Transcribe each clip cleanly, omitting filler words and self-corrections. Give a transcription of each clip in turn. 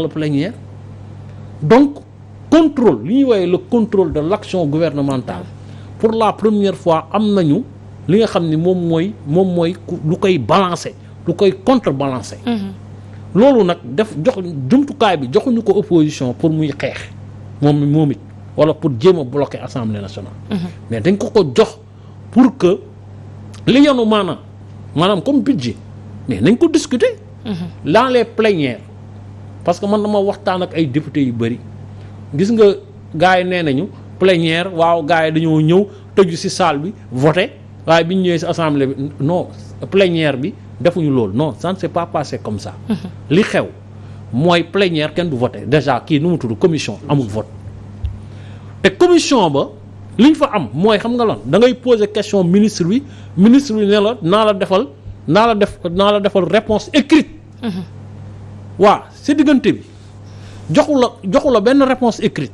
la plénière donc contrôle li ñuy woowee le contrôle de l'action gouvernementale pour la première fois am nañu li nga xam ni moom mooy lu koy balancer lu koy contrebalancer. loolu nag jox jumtukaay bi joxuñu ko opposition pour muy xeex moom it wala pour jéem a bloquer assemblée nationale. mais dañ ko jox pour que li yanu maanaam comme budget mais nañ ko discuter. dans les plénières parce que man dama waxtaan ak ay députés yu bëri gis nga gars yi nee nañu plénière waaw gars yi dañoo ñëw tëju ci salle bi voter waaye bi ñu ñëwee ci assemblée bi non plénière bi defuñu loolu non ça ne s'est pas passé comme ça. li xew mooy plénière kenn du voter déjà kii nu mu tudd commission amul vote te commission ba liñ fa am mooy xam nga lan da ngay poser question ministre bi ne la naa la defal réponse écrite. waaw si diggante bi joxu la benn réponse écrite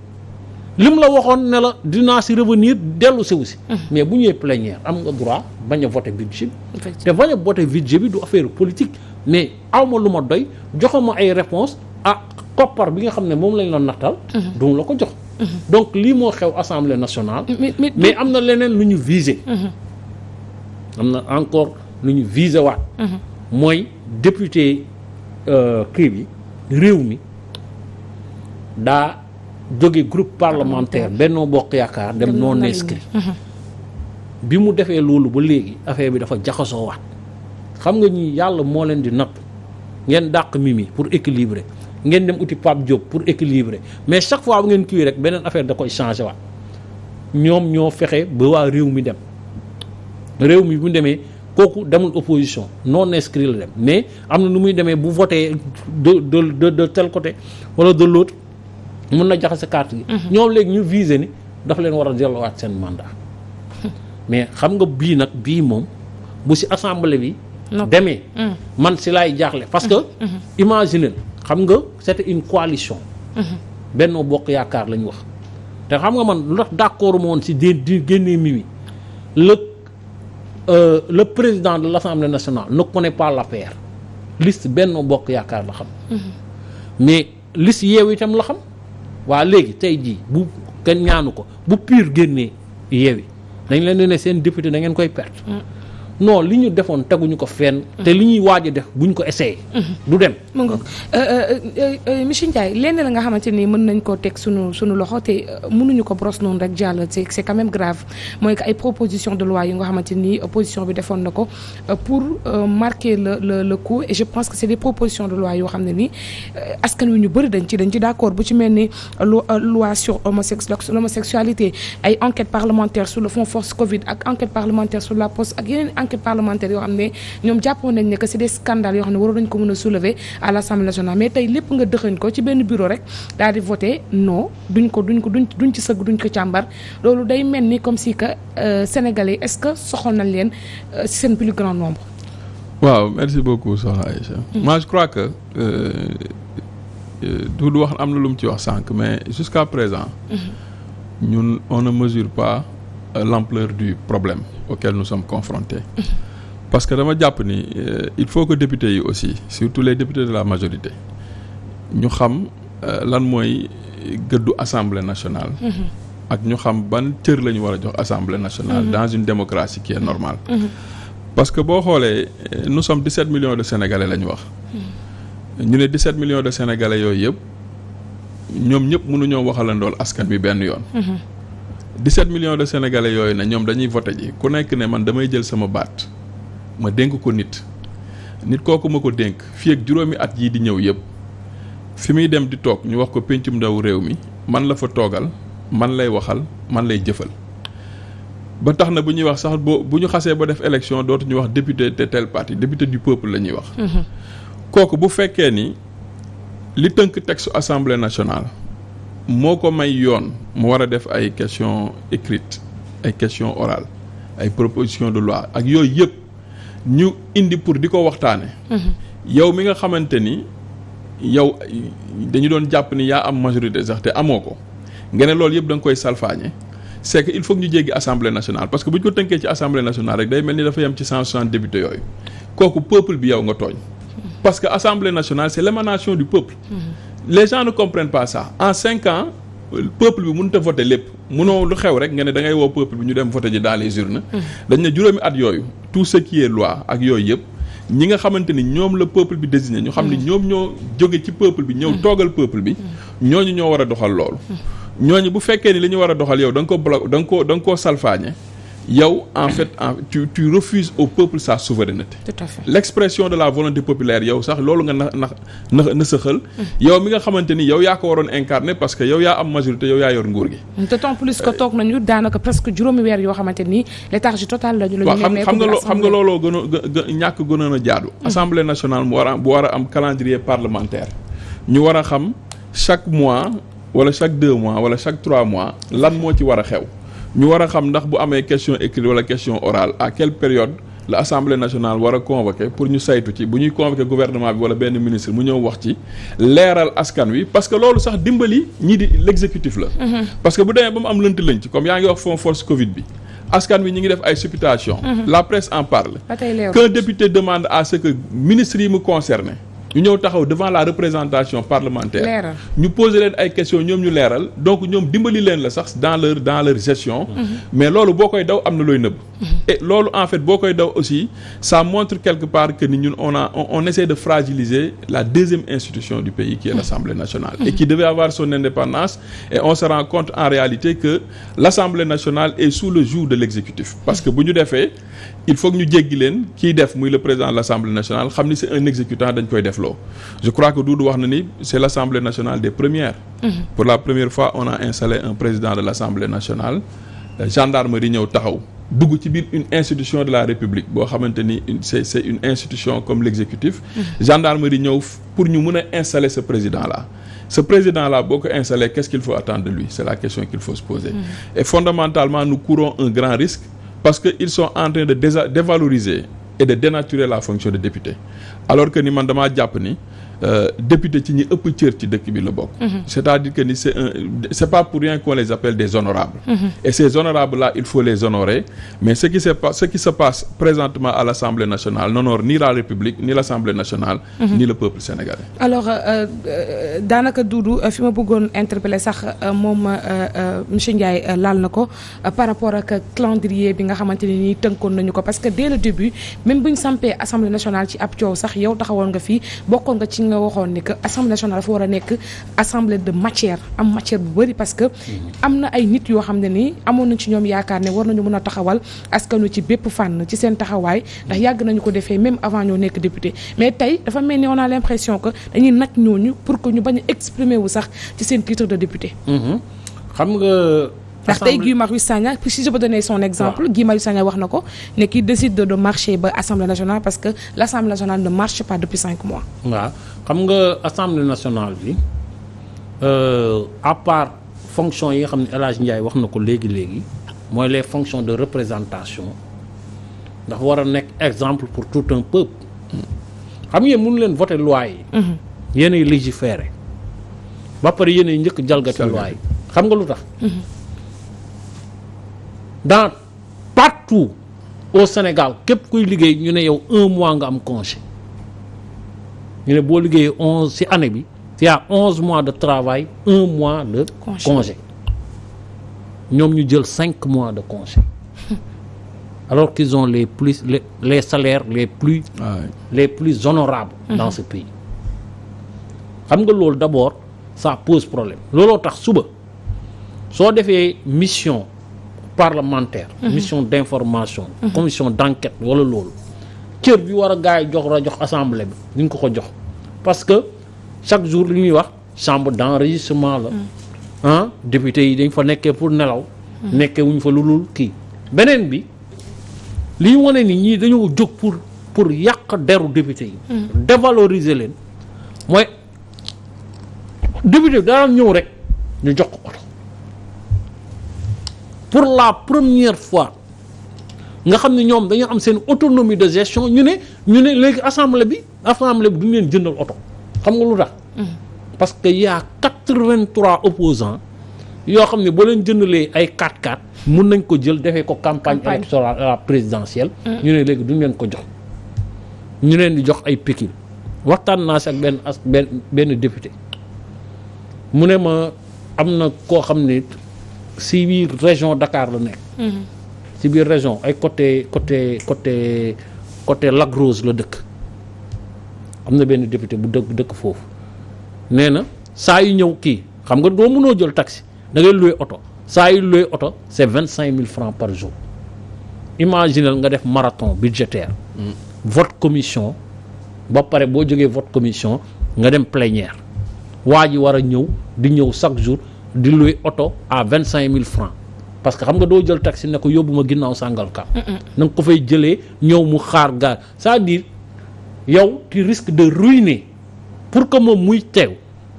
lim la waxoon ne la dinaa si revenir dellu si aussi. mais bu ñëwee plénière am nga droit bañ a voter budget bi. te bañ a voter budget bi du affaire politique mais awma lu ma doy joxuma ay réponse koppar bi nga xam ne moom lañ la nattal. du la ko jox. donc lii moo xew assemblée nationale. mais am na leneen lu ñu viser. am na encore lu ñu viser waat. mooy député kii bi réew mi daa jóge groupe parlementaire Benno Bokk Yaakaar dem non inscrit bi mu defee loolu ba léegi affaire bi dafa jaxasoo waat xam nga ñi yàlla moo leen di natt ngeen dàq Mimi pour équilibrer ngeen dem uti Pape Diop pour équilibrer mais chaque fois bu ngeen kii rek beneen affaire da koy changer waat ñoom ñoo fexe ba waa réew mi dem réew mi bu demee kooku demul opposition non inscrit la dem mais am na nu muy demee bu voté de tel côté wala de l'autre mun na jaxase carte gi. ñoom léegi ñu visé ni dafa leen war a delluwaat seen mandat mais xam nga bii moom bu ci assemblée bi. demee man ci laay jaaxle parce que. imagine xam nga c'était une coalition. Benno Bokk Yaakaar la ñu wax te xam nga man lu tax d'accord ma woon ci di génnee Mimi le président de l'Assemblée nationale ne connaît pas l'APR liste Benno Bokk Yaakaar la xam. mais liste Yewwi itam la xam. waa léegi tey jii bu kenn ñaanu ko bu PUR génnee Yewwi dañ leen di ne seen député da ngeen koy perte. non li ñu defoon teguñu ko fenn. te li ñuy waaj a def buñ ko essayé. du dem. mu ngoog monsieur Ndiaye lenn la nga xamante ni mën nañ koo teg sunu loxo te mënuñu ko brosse noonu rek jàll c'est quand même grave mooy que ay proposition de loi yu nga xamante ni opposition bi defoon na ko pour marquer le coup et je pense que c'est des propositions de loi yoo xam ne ni askan wi ñu bëri dañ ci d'accord bu ci mel ni loi sur l'homosexualité ay enquête parlementaire sur le fonds force Covid ak enquête parlementaire sur la poste ak yeneen enquête parlementaire yoo xam ne ñoom jàppoon nañ ne que c'est des scandales yoo xam ne waroon nañ ko mën a soulever à l'Assemblée nationale mais tey lépp nga dëxañ ko ci benn bureau rek daal di voter non duñ ci sëgg duñ ko càmbar loolu day mel ni comme si que Sénégalais est-ce que soxal nañ leen ci seen plus grand nombre. waaw merci beaucoup Soxna Aïcha. moi je crois que du wax am na lu mu ci wax sànq mais jusqu'à présent. ñun on ne mesure pas l'ampleur du problème auquel nous sommes confrontés. Parce que dama jàpp ni il faut que députés yi aussi surtout les députés de la majorité ñu xam lan mooy gëddu assemblée nationale. ak ñu xam ban cër la ñu war a jox assemblée nationale. dans une démocratie qui est normale. parce que boo xoolee nous sommes 17 millions de sénégalais la ñu wax. ñu ne 17 millions de sénégalais yooyu yëpp ñoom ñëpp mënuñoo waxalandool askan bi benn yoon. 17 millions de sénégalais yooyu na ñoom dañuy voté ji ku nekk ne man damay jël sama baat ma dénk ko nit kooku ma ko dénk fii ak juróomi at yii di ñëw yëpp fi muy dem di toog ñu wax ko pencum ndaw réew mi man la fa toogal man lay waxal man lay jëfal ba tax na bu ñuy wax sax bu ñu xasee ba def élection dootuñu wax député de tel parti député du peuple la ñuy wax. kooku bu fekkee ni li tënk texte assemblée nationale moo ko may yoon mu war a def ay questions écrites ay questions orales ay propositions de loi ak yooyu yëpp ñu indi pour di ko waxtaane yow mi nga xamante ni yow dañu doon jàpp ni yaa am majorité sax te amoo ko nga ne loolu yëpp da nga koy salfaañe c'est que il faut que ñu jéggi assemblée nationale parce que bu ñu ko tënkee ci assemblée nationale rek day mel ni dafa yem ci 160 députés yooyu kooku peuple bi yow nga tooñ parce que assemblée nationale c'est l'émanation du peuple les gens ne comprennent pas ça en 5 ans peuple bi mënut a voter lépp mënoo lu xew rek nga ne da ngay woo peuple bi ñu dem voter ji dans les urnes. dañ ne juróomi at yooyu tout ce qui est loi ak yooyu yëpp ñi nga xamante ni ñoom la peuple bi désigné ñu xam ni ñoom ñoo jóge ci peuple bi ñëw toogal peuple bi ñooñu ñoo war a doxal loolu. ñooñu bu fekkee ni li ñu war a doxal yow da nga ko bloqué da nga koo salfaañe yow en fait tu refuses au peuple sa souveraineté. Tout à fait. L'expression de la volonté populaire yow sax loolu nga na saxal yow mi nga xamante ni yow yaa ko waroon incarner parce que yow yaa am majorité yow yaa yor nguur gi. d'autant plus que toog nañu daanaka presque juróomi weer yoo xamante ni léthargie totale la ñu la ñu xam nga looloo ñàkk gënoon a jaadu. Assemblée nationale bu war a am calendrier parlementaire ñu war a xam chaque mois wala chaque 2 mois wala chaque 3 mois lan moo ci war a xew. ñu war a xam ndax bu amee question écrite wala question orale à quelle période la assemblée nationale war a convoquer pour ñu saytu ci bu ñuy convoquer gouvernement bi wala benn ministre mu ñëw wax ci leeral askan wi parce que loolu sax dimbali ñii di l'exécutif la. parce que bu demee ba mu am lënt comme yaa ngi wax fond force Covid bi askan wi ñu ngi def ay supputation. La presse en parle. Qu'un député demande à ce que ministres yi mu concerné. ñu ñëw taxaw devant la représentation parlementaire ñu poser leen ay questions ñoom ñu leeral donc ñoom dimbali leen la sax dans leur gestion mais loolu boo koy daw am na looy nëbb et loolu en fait boo koy daw aussi ça montre quelque part que ni ñun on essaie de fragiliser la deuxième institution du pays qui est l'Assemblée nationale et qui devait avoir son indépendance et on se rend compte en réalité que l'Assemblée nationale est sous le joug de l'exécutif parce que bu ñu defee il faut que ñu jéggi leen kiy def muy le président de l'Assemblée nationale xam ni c'est un exécutant dañ koy def je crois que Doudou wax na ni c'est l'Assemblée nationale des premières. Pour la première fois on a installé un président de l'Assemblée nationale gendarmerie ñëw taxaw dugg ci biir une institution de la République boo xamante ni c'est une institution comme l'exécutif gendarmerie ñëw pour ñu mën a installer ce président là boo ko installer qu'est-ce qu'il faut attendre de lui c'est la question qu'il faut se poser et fondamentalement nous courons un grand risque parce que ils sont en train de dévaloriser et de dénaturer la fonction de député alors que ni man damaa jàpp ni député ci ñi ëpp cër ci dëkk bi la bokk c'est-à-dire que ni c'est pas pour rien qu'on les appelle des honorables et ces honorables là il faut les honorer mais ce qui se passe présentement à l'Assemblée nationale n'honore ni la République ni l'Assemblée nationale ni le peuple sénégalais. Alors daanaka Doudou fi ma bëggoon interpeller sax moom monsieur Ndiaye laal na ko par rapport ak calendrier bi nga xamante ne nii tënkoon nañu ko parce que dès le début même bu ñu sampee Assemblée nationale ci ab coow sax yow taxawoon nga fii bokkoon nga ci nga waxoon ni que Assemblée nationale dafa war a nekk assemblée de matière am matière bu bari parce que am na ay nit yoo xam ne nii amoon nañ ci ñoom yaakaar ne war nañu mën a taxawal askanu ci bépp fànn ci seen taxawaay ndax yàgg nañu ko defee même avant ñoo nekk député mais tey dafa mel ni on a l'impression que dañuy nag ñooñu pour que ñu bañ a exprimer wu sax ci seen titre de député. xam nga. ndax tey Guy Marius Sagna si je peux donner son exemple Guy Marius Sagna wax na ko ne kii décide de marcher ba Assemblée nationale parce que l'Assemblée nationale ne marche pas depuis 5 mois. waaw xam nga Assemblée nationale bi à part fonction yi nga xam ne El Hadj Ndiaye wax na ko léegi mooy les fonctions de représentation ndax war a nekk exemple pour tout un peuple xam ngeen mënu leen voter loi yi. yéenay légiférer ba pare yéenay njëkk jalgati loi yi xam nga lu tax. dans partout au Sénégal képp kuy liggéey ñu ne yow 1 mois nga am congé ñu ne boo liggéeyee 11 ci année bi il y a 11 mois de travail 1 mois de congé ñoom ñu jël 5 mois de congé alors qu'ils ont les salaires les plus honorables dans ce pays xam nga loolu d'abord ça pose problème looloo tax suba soo defee mission parlementaire mission d'information commission d'enquête wala loolu cër bi war a gars yi jox assemblée bi ñu ko jox parce que chaque jour li ñuy wax chambre d'enregistrement la député yi dañ fa nekkee pour nelaw nekkee wuñ fa lu lul kii beneen bi li ñu wane ni ñii dañoo jóg pour yàq deru député yi dévaloriser leen mooy député bi daan ñëw rek ñu jox ko oto pour la première fois nga xam ne ñoom dañoo am seen autonomie de gestion ñu ne léegi assemblée bi duñu leen jëndal oto xam nga lu tax parce que y a 83 opposants yoo xam ne boo leen jëndalee ay 4x4 mun nañ ko jël defee ko campagne électorale à la présidentielle ñu ne léegi duñu leen ko jox ñu leen di jox ay pécule waxtaan naa si ak benn député mu ne ma am na koo xam ne si biir région Dakar la nekk. si biir région ay côté Lac Rose la dëkk. am na benn député bu dëkk foofu nee na saa yu ñëw kii xam nga doo mënoo jël taxi da ngay louer oto saa yu louer oto c'est 25 000 francs par jour. imaginel nga def marathon budgétaire. vote commission ba pare boo jógee vote commission nga dem plénière waa ji war a ñëw di ñëw chaque jour di louer oto à 25 000 francs parce que xam nga doo jël taxi ne ko yóbbu ma ginnaaw Sangalkam. na nga ko fay jëlee ñëw mu xaar gaar c'est-à-dire yow tu risques de ruiner pour que moom muy teew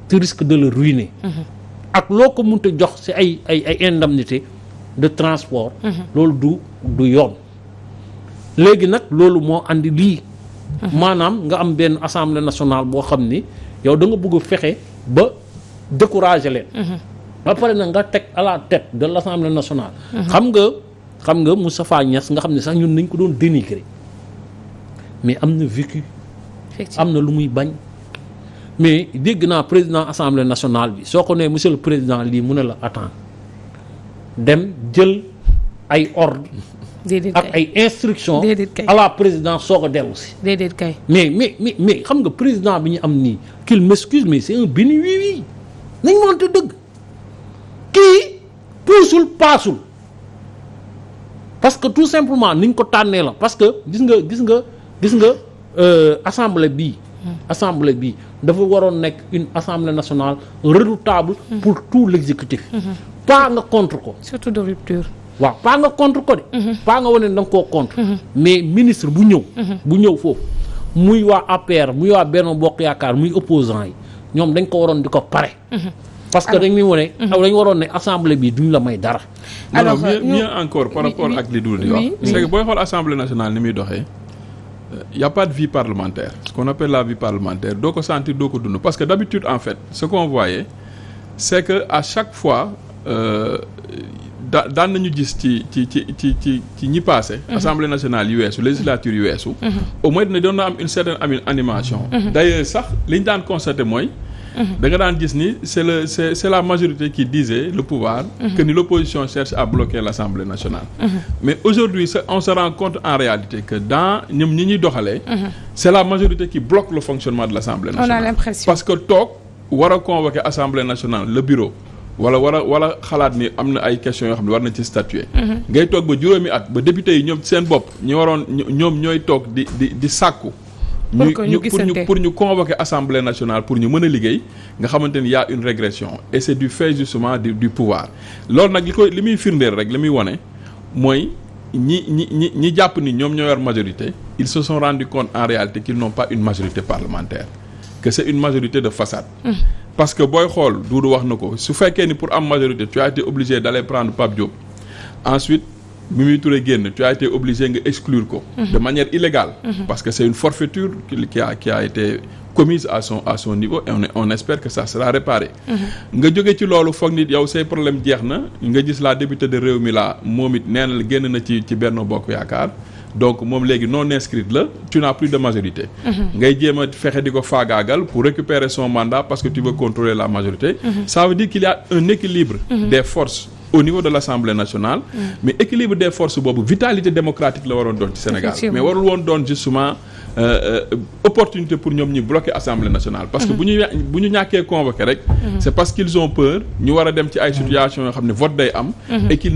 tu risques de le ruiner. ak loo ko mënta jox ci ay indemnité de transport. loolu du yoon. léegi nag loolu moo andi lii. maanaam nga am benn assemblée nationale boo xam ni yow da nga bëgg a fexe ba décourager leen. ba pare nag nga teg à la tête de l'assemblée nationale. xam nga Moustapha Niasse nga xam ne sax ñun nañ ko doon dénigrer mais am na vécu. am na lu muy bañ. mais dégg naa président assemblée nationale bi soo ko nee monsieur le président lii mu ne la attends dem jël ay ordre ak ay instructions à la présidence soog a dellu si. déedéet kay. mais xam nga président bi ñu am nii qu'il m'excuse mais c'est un béni oui nañ wante dëgg kii puusul paasul parce que tout simplement niñ ko tànnee la parce que gis nga assemblée bii. assemblée bi dafa waroon nekk une assemblée nationale redoutable pour tout l'exécutif. pas nga contre ko. surtout de rupture. waaw pas nga contre ko de. pas nga wane da nga koo contre. mais ministre bu ñëw foofu muy waa APR muy waa Benno Bokk Yaakaar muy opposant yi ñoom dañ ko waroon di ko pare. parce que dañuy wane. dañu waroon ne assemblée bi duñ la may dara. alors mieux encore par rapport ak li dul di wax. c'est que booy xool assemblée nationale ni muy doxee. Y a pas de vie parlementaire ce qu'on appelle la vie parlementaire doo ko sentir doo ko dund parce que d'habitude en fait ce qu'on voyait c'est que à chaque fois daan nañu gis ci ñi passé assemblée nationale yu weesu législature yu weesu au moins dina doon na am une certaine animation d'ailleurs sax li ñu daan constater mooy da nga daan gis ni c'est la majorité qui disait le pouvoir que ni l'opposition cherche à bloquer l'Assemblée nationale mais aujourd'hui on se rend compte en réalité que dans ñoom ñi ñuy doxalee c'est la majorité qui bloque le fonctionnement de l'Assemblée nationale. On a l'impression. Parce que toog war a convoquer Assemblée nationale le bureau wala xalaat ni am na ay questions yoo xam ne war na ci statuer ngay toog ba juróomi at ba député yi ñoom seen bopp ñi waroon ñoom ñooy toog di sàkku pour ñu convoquer Assemblée nationale pour ñu mën a liggéey nga xamante ni y a une régression et c'est du fait justement du pouvoir loolu nag li muy firndeel rek li muy wone mooy ñi jàpp ni ñoom ñoo yor majorité ils se sont rendus compte en réalité qu'ils n'ont pas une majorité parlementaire que c'est une majorité de façade parce que booy xool Doudou wax na ko su fekkee ni pour am majorité tu as été obligé d'aller prendre Pape Diop ensuite Mimi Touré génn tu as été obligé nga exclure ko de manière illégale parce que c'est une forfaiture qui a été commise à son niveau et on espère que ça sera réparé nga jóge ci loolu foog nit yow say problème jeex na nga gis la députée de Rewmi la moom it nee na la génn na ci Benno Bokk Yaakaar donc moom léegi non inscrite la tu n'as plus de majorité ngay jéem a fexe di ko faagaagal pour récupérer son mandat parce que tu veux contrôler la majorité ça veut dire qu'il y a un équilibre des forces au niveau de l'Assemblée nationale mais équilibre des forces boobu vitalité démocratique la waroon doon ci Sénégal mais warul woon doon justement opportunité pour ñoom ñi bloquer Assemblée nationale parce que bu ñu ñàkkee convoqué rek c'est parce qu'ils ont peur ñu war a dem ci ay situations yoo xam ne vote day am et qu'ils ne